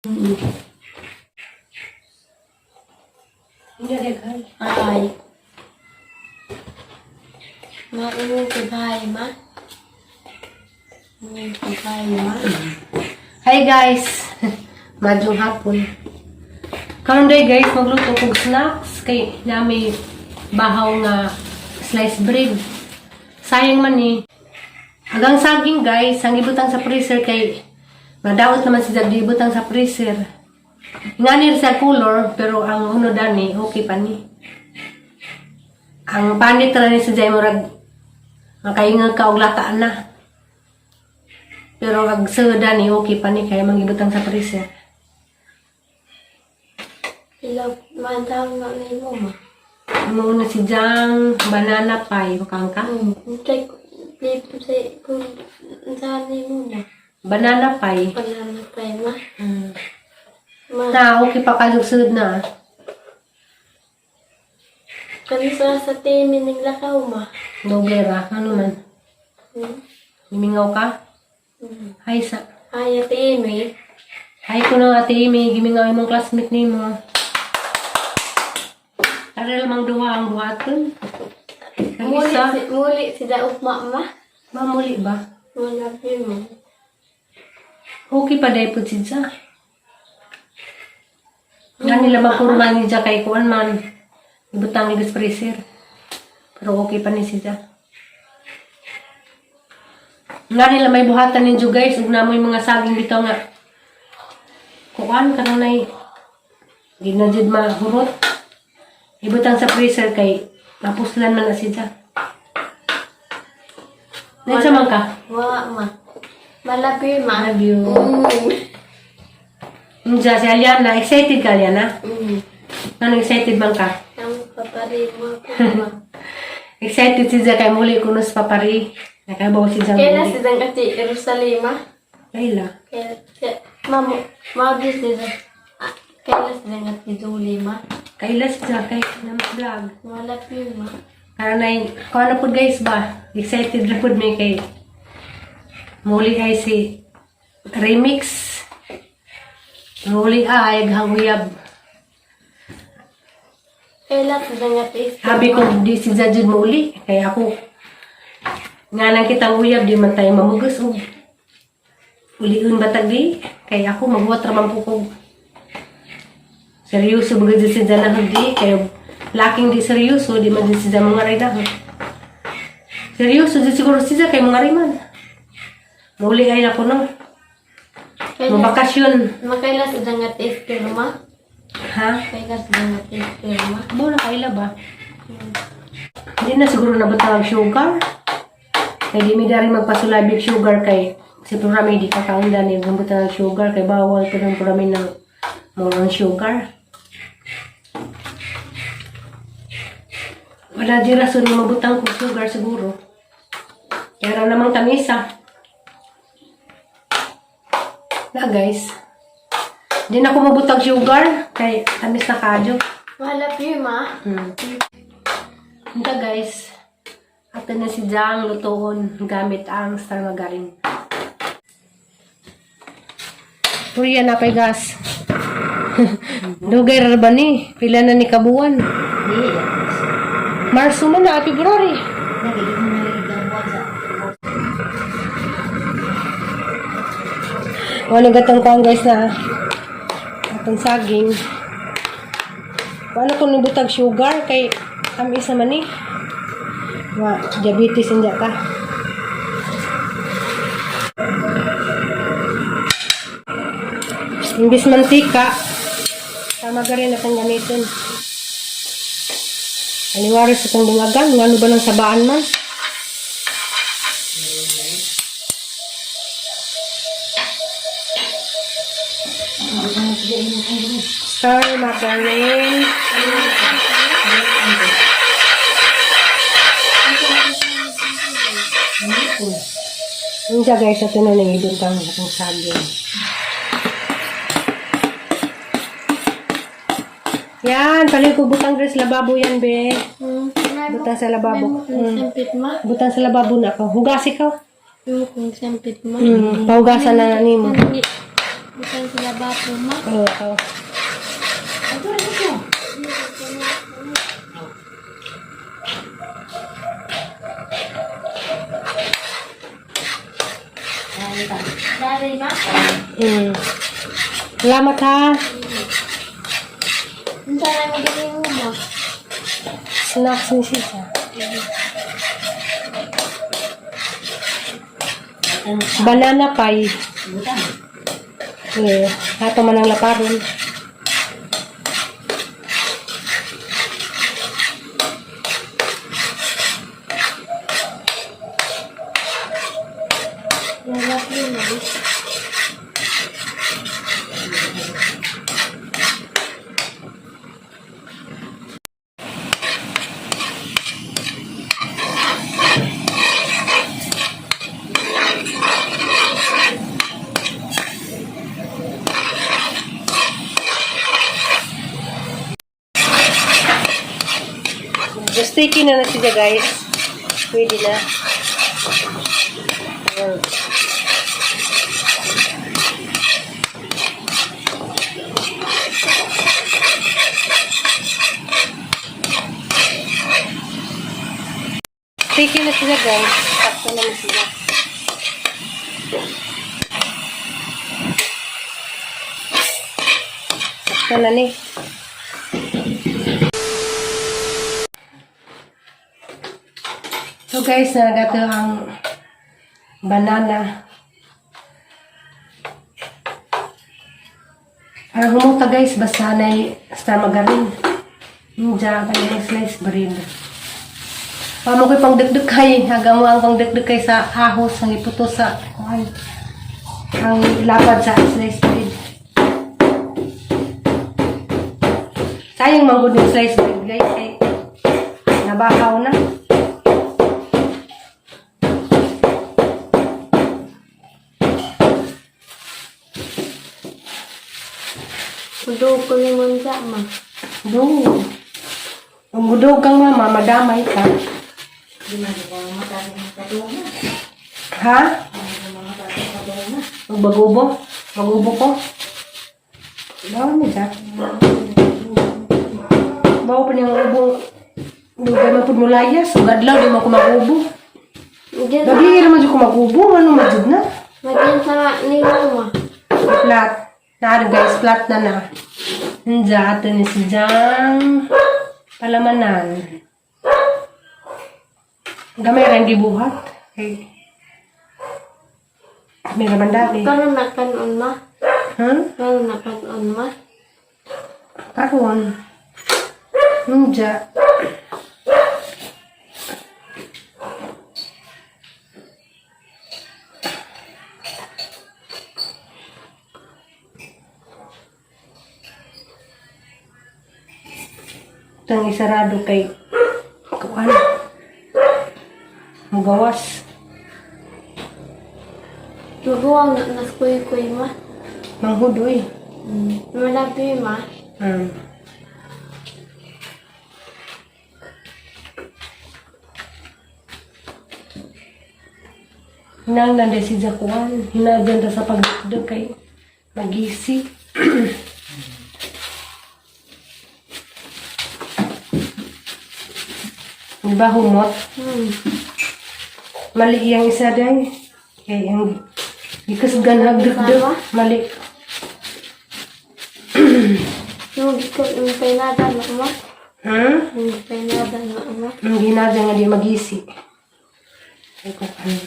Hindi rin kay. Ay. Marunong si Bay, ma. Marunong si Bay, ma. Hi guys! Madlong hapon. Karon day guys, magluto kong snacks. Kay nami bahaw nga sliced bread. Sayang man eh. Hanggang saging guys, ang ibutang sa freezer kay madaot naman si Dad ibutang sa freezer. Ngani sa color, pero ang unodan ni okay pa ni. Ang panit na ni si Jay murag makaingag ka og lataan na. Pero ang soda ni okay pa ni kaya mangibutang sa freezer. Ilaw, mandang na ni mo, ma. Ano na si Jang banana pie, bukang ka? Check, dito sa kung saan ni mo, ma. Banana pie. Banana pie, ma. Ma, Na okay pa kasugsunod na. kanisa sa timi ng lakaw, ma. Dogera, ano man. Himingaw ka? Hi sa. Ay, timi. Hi ko ng ate Amy, gimingaw imong classmate ni mo. Tara lamang duha ang buhaton. Kanisa. Muli si Daog, ma, ma. Mamuli ba? Wala mo. Okay pa dahil po si Jang. Nga nila magpurma ni Jang kay kuan man. Ibutang ni freezer. Pero okay pa ni si Jang. Nga nila may buhatan ninyo guys. Ug na mo yung mga saging dito nga. Kuan ka na na'y ginadjud mahurot. Ibutang sa freezer kay napuslan man na si Jang. Nansa man ka? Wa, ma. Malabi, ma. Love you. Nansa si Aliana. Excited ka, Aliana? Ano excited man ka? Ang papari mo ako, ma. Excited si Jang kay muli kunos papari. Nakabaw si Jang Kailan muli. si Dang Ati Jerusalema? Kayla. Mabis si Dang. Kailan si Dang Ati Zulima? Kayla si Jang kay namas vlog. Malabi, ma. Para na kung ano po guys ba? Excited na po may kay muli ay si remix. Muli ay hanguyab. Kailan si Dang Ati Habi ko di si Jajud muli. Kaya ako nga nang kitang uyab di man tayo mamugas o uliun batag di. Kaya ako magbuhat ramang po ko. Seryoso baga di si Jana di. Kaya laking di seryoso di man di si Jana mga rida. Seryoso di siguro si Jana kay mga riman. Muli ay ako no. Mabakasyon. Makailan si Dang Ati Espirma? Ha? Kailan si Dang Ati Espirma? Muna kaila ba? Hindi na siguro nabutang ang sugar. Kaya di mi dari magpasulabig sugar kay si Purami di kakaunda ni nabutang ang sugar kay bawal ko ng Purami ng mga sugar. Wala di rason na mabutang ko sugar siguro. Kaya raw namang tamisa. Na guys. Di na ako mabutang sugar kay tamis na kadyo. Malabi, ma. Ito guys, ato na si Jang lutoon gamit ang star margarine. Puriya na kay gas. Dugay ba ni? Pila na ni kabuan? Marso man na, February. Wala gatang kuang guys na atong saging. Wala ko nibutag sugar kay tamis naman ni. Diabetes hindi ka. Imbis mantika, tama ka rin natin gamitin. Aliwaris sa itong dungagan, ano ba ng sabaan man? Star margarine. Hindi guys, ito na nangidun kang itong saging. Yan, paling ko butang dress lababo yan, be. Butang sa lababo. Sempit, ma. Butang sa lababo na ako. Hugasi ka. Kung sempit, ma. Pahugasan na ni mo. Bukan sila bapo ma. Oo. Dari ma. Salamat ha. Minta na magaling mo ma. Snacks ni siya. Banana pie. Ato man ang laparon. Lalaki na. Sticky na siya guys. Pwede na. Ayan. Sticky na siya guys. Sakto na sila. Sakto na ni. So guys, nagato ang banana. Ang humuta guys, basta na star margarine. Diyan ka yung slice bread. Pamo ko pang dagdag kay, hanggang mo ang pang dagdag kay sa ahos, ang iputo sa ang lapad sa slice bread. Sayang manggod yung slice bread guys, kay nabahaw na. Udog ko ni Monza ma. Do. Ang budog kang mama, madamay ka. Ha? Magbagubo? Magubo ko? Bawa niya siya. Bawa pa niyang ubo. Dugay man po mulaya. Sugad lang, di mo ko magubo. Dagli naman siya ko magubo. Ano majud na? Magyan sa nilo ma. Flat. Nari guys, flat na na. Nja, ato ni si Jang palamanan. Gamay rin gibuhat. Okay. May naman dali. Karon na kanon ma. Karon na kanon ma. Karon. Nja. Itang isarado kay kuan. Magawas. Tuguang na kuy ma. Manghudoy. Malabi ma. Hinang nanda si Jakuan. Hinagyan ta sa pagdagdag kay magisi. Diba humot? Mali yang isa day. Kaya yung ikasgan hagdagdag. Mali. Yung painada na ma. Yung painada na ma. Ang ginadya nga di magisi. Ay kung ano.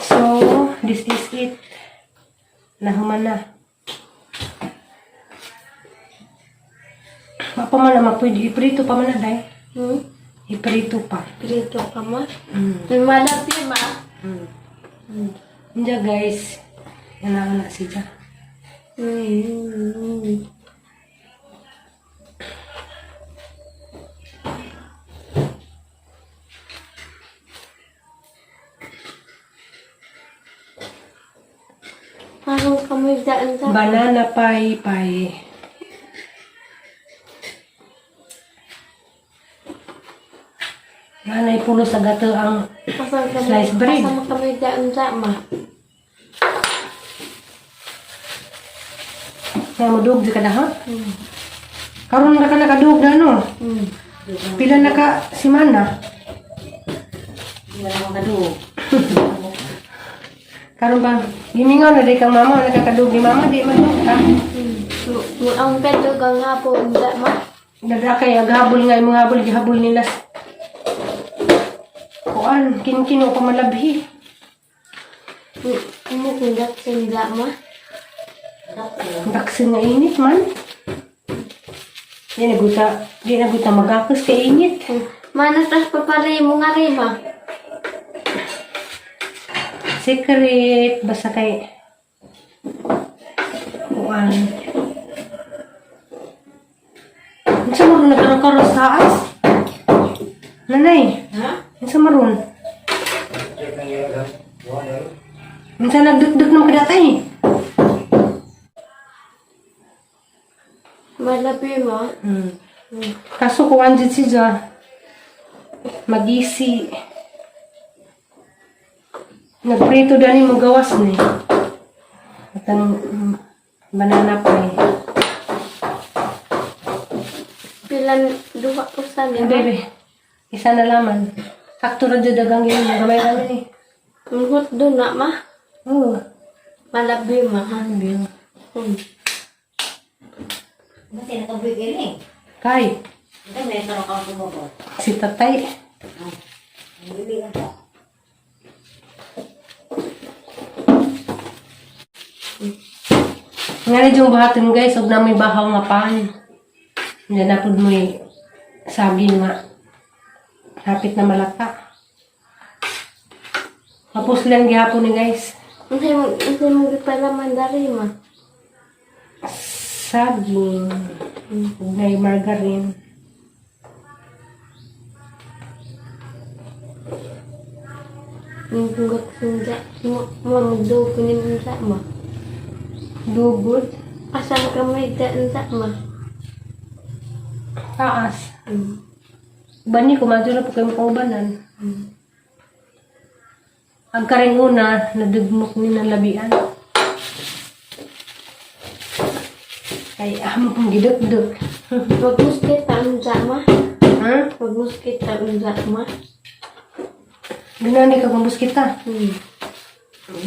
So, this is it. Nahuman na. Apa man na pwede iprito pa man na day. Iprito pa. Prito ka ma. Malabi ma. Hindi guys. Yan na siya. Parang kamoy daan sa. Banana pie. may pulo sa gato ang Pasal kami, slice bread. pasal kami dyan ma. Kaya mo dug di ka na ha? Karon na ka nakadug na no? Pila na ka simana? Wala akong kadug. Karon ba, gimingaw na di kang mama, nakakadug ni mama, di man ha? Ang pedo kang hapon dyan ma. Dada kay aghabol nga imong habol, gihabol nila. Kuan, kinkino pa malabhi. Ano tindak sila ma? Daksin nga init man. Di naguta magakas kay init. Manas tas papalay mo nga rin ma. Secret, basta kay kuan. Minsan maroon nagkaroon sa taas. Nanay, Ha? minsan maroon. Minsan nagdugdug ng kadatay. Malabi ma. Kaso kuan dyan siya. Magisi. Nagprito dali mo gawas ni. At ang banana pie. Pilan duha po sa niya ma. Bebe, isa na laman. Sakto na dyan dagang yun. Gamay kami ni. Ngut doon na ma. Oo. Malabi ma. Bill. Ba't nakabigil eh? Kay, Ito may sarang kang sumubot. si tatay. Ang bibigan ko. Nga rin yung bahaton guys, huwag na may bahaw nga pan. Hindi na po mo saging nga. Hapit na malata. Tapos lang gihapon ni guys. Hindi mo pala mandari ma. Saging. Ngay margarine. Ngungut sinja. Mo magdo ko ni minta ma. Dugod. Asal kami dyan ma. Taas. Bani ko, madura po kayong kaubanan. Ang karing una, nadugmok ni ng labian. Ay, amo pong giduk-duk. Magmuskit ang dyan ma. Ha? Magmuskit ang dyan ma. Ginani ka kung kita.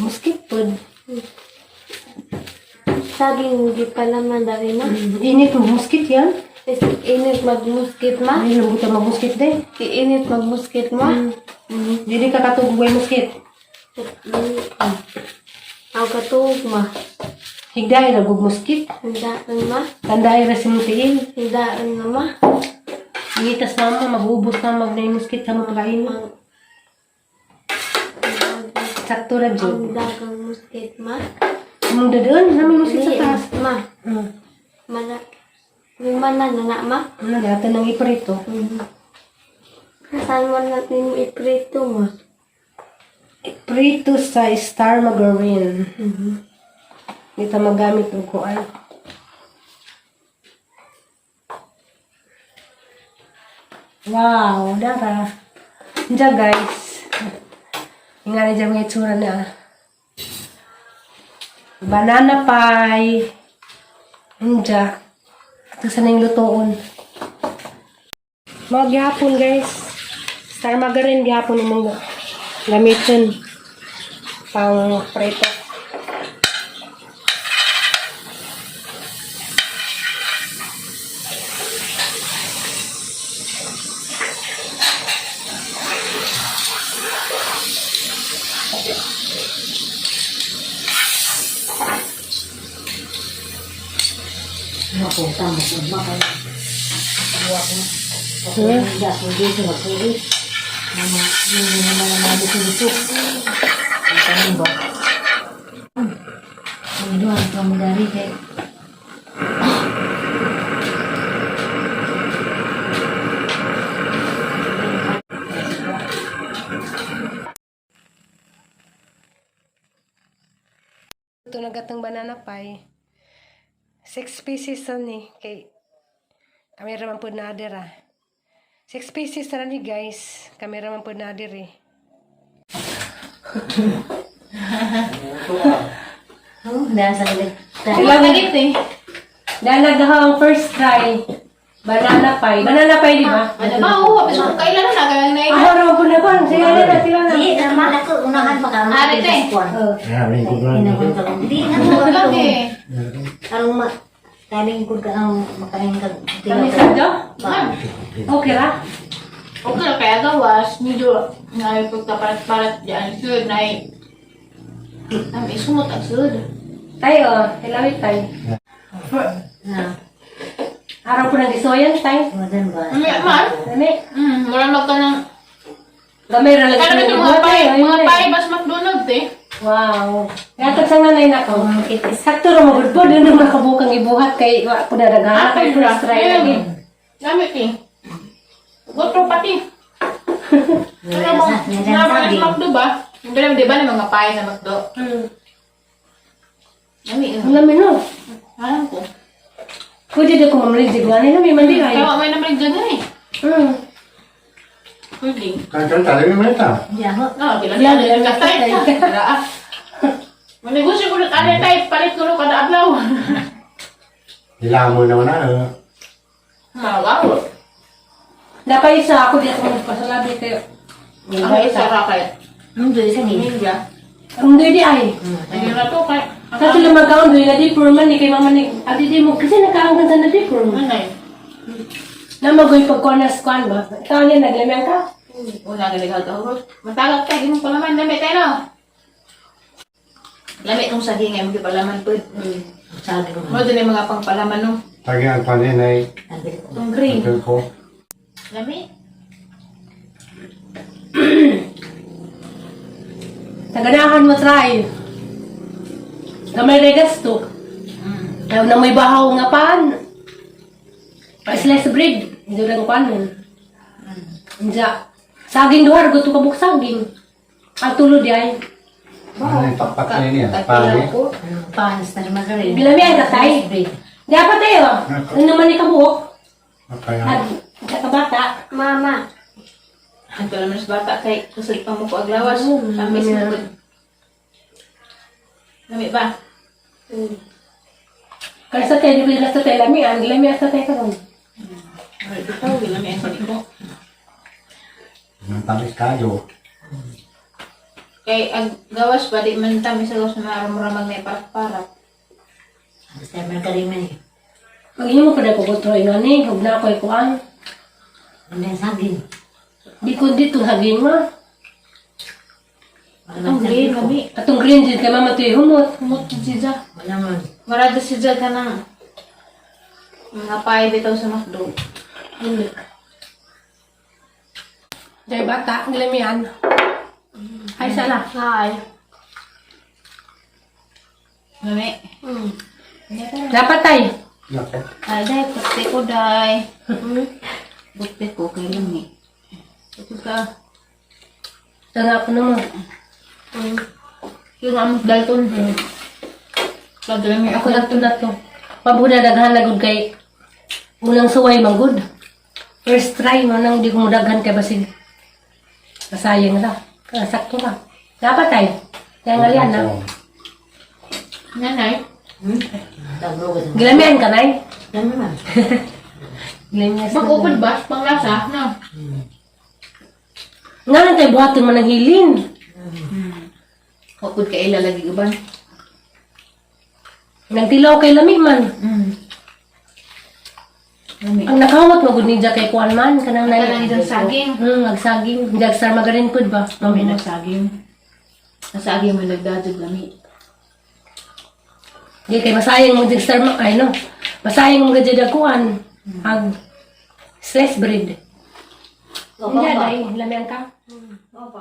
Muskit po. Saging hindi pala mandari ma. Init mo muskit yan. Init magmuskit ma. Ay, labutan magmuskit din. Init magmuskit ma. Dili ka katugway muskit. Ang katug ma. Higday na muskit. Hindaan ma. Tanday na simutiil. Hindaan na ma. Ngitas na mag-ubos na mag-nay muskit sa mga kain. Sakto na dyan. Ang dagang muskit ma. Mong dadaan, namin muskit sa taas. Ma. Malaki. Lima na na ma. Ano, data ng iprito. Saan mo natin yung iprito ma? Iprito sa star margarine. Dito magamit ng kuan. Wow, dara. Diyan guys. Nga na dyan mga itsura na. Banana pie. Diyan. Ito sana yung lutoon. Mga gihapon guys. Star margarine gihapon yung mga gamitin. Pang preto. Ako, tama ko. Makay. Buwa ko. Ako, hindi ako dito. Magpuri. Mama, hindi naman naman dito. Ang tanong ba? Ang doon, ito ang dari kay. Ito nagatang banana pie. 6 pieces na ni. Kay kami raman po na adira. 6 pieces na ni guys. Cameraman po na diri. Dahil sa galit. Ilang nagit eh. Dahil nagdahang first try. Banana pie. Banana pie, di ba? Ano ba? Oo, kailan na kailan na Ah, harap po na ba? Sila na. Hindi, naman ako. Unahan pa ka. Ari, te. Hinabang ka lang. Hindi, Ano lang eh. Anong kaling ko ka ang makain ka. Kami sa do? Okay ra? Okay lang kaya gawas. Medyo ngayon pagkaparat-parat dyan. Sure na eh. Ang isumot ang sud. Tayo, ilawit tayo. Na. Araw po ng isoyan tayo. Madan ba? Man. Dami. Wala mag ka ng... Gamay ra lagi Kaya naman mga pay, bas McDonald's eh. Wow. Yatag sa nanay na ko. Sakto ra magud po din na makabukang ibuhat kay wa po na daghan kay first try lagi. Gamit eh. Gotro pati. Ano mo? Nagsasabi. Nabalik McDo ba? Hindi naman, di ba na mga pay sa McDo? Gamit Ang lamin no. Alam ko. Pwede din ko mamalidig nga nila may mandi ay. Kaya may naman dyan eh. Pwede. Kan tali mo ita. Hindi ako. Oo, kailan yan ka tayo. Manegosyo ko na tayo, palit ko na kada adlaw. Hilang mo naman na. Malawa. Dapat isa ako dito magpasalabi kayo. Ang isa ra kaya. Hindi, isa ni. Hindi ba? Ang di ay. Hindi na to kaya. Sa sila magkaon doon na di purman ni kay mama ni adi di mo kasi nakaangkan sa na di purman. Manay. Na magoy pag corners kwan ba. Ikaw niya naglamang ka. Una galigaw ka horot. Matagat ka, di mo palaman. Lamit tayo no? Lamit kong saging ay magpapalaman po. Sabi ko. Mo din yung mga pangpalaman no? Tagi ang panin ay Itong green. ito ko. Lamit. Naganahan mo try. Gamay regas to. Ayaw na may bahaw nga pan. Slice bread. Hindi lang panin. Diya. Saging duhar gusto ka buk saging. Ang tulod ay. Ano yung pakpak na niya? Pani. Panas na naman ka rin. Bilami ay tatay. Dapat tayo. Ano naman ikabuok? Kaya At kakabata. Mama. Ito naman sa bata kay kusog pa mo ko aglawas. Tamis mo ko. Lamit ba? Kaya sa tayo, di na sa tayo lami. Ang lami sa tayo karon. Ay, ito, lamit ang sabi ko. ang tamis kayo. Kay ang gawas ba, di man tamis sa gawas na maramag na iparat-parat. Basta naman ka rin man eh. Pag mo pa na kukutroy nga ni, huwag na ako ikuan. Ano yung saging? Di ko dito hagin mo. Ang green, lamit. Atong green din kay mama tuyo humot. Kumot ng siya. Wala man. Marado siya ka ng mga pay bitaw sa McDo. Dahil bata, ang lamihan. Ay, sana. Hi. Lamit. Dapat tayo. Nako. Ay, dahil, pagte ko, dahil. Bukte ko, kay lamit. Ito ka. Sana ako naman. Yung amot dalton. Lagi lamit Ako ako. lang to na to. Pabuna daghan na gud kay unang suway manggod. First try mo nang di ko mo daghan kay basig. Kasayang na. Sakto ka. Dapat tayo. Kaya nga yan na. Nanay. Tabro ka. Gilamihan ka na eh. Dami man. Gilamihan sa Mag-open ba? Panglasa? No. nga lang tayo buhatin mo ng hilin. Kapag ka ilalagay uban. Nagtilaw kay lami man. Lamit. Ang nakawat mo gud ni Jack kay kuan man kanang Kanang isang saging. nagsaging. Jag star magarin pud ba? Mami na saging. Nasaging mo nagdadod lamit. Di kay masayang mo jag star ay no. Masayang mo gud jag kuan. Ag slice bread. Opo, Hindi opo. dai lamihan ka. Opo.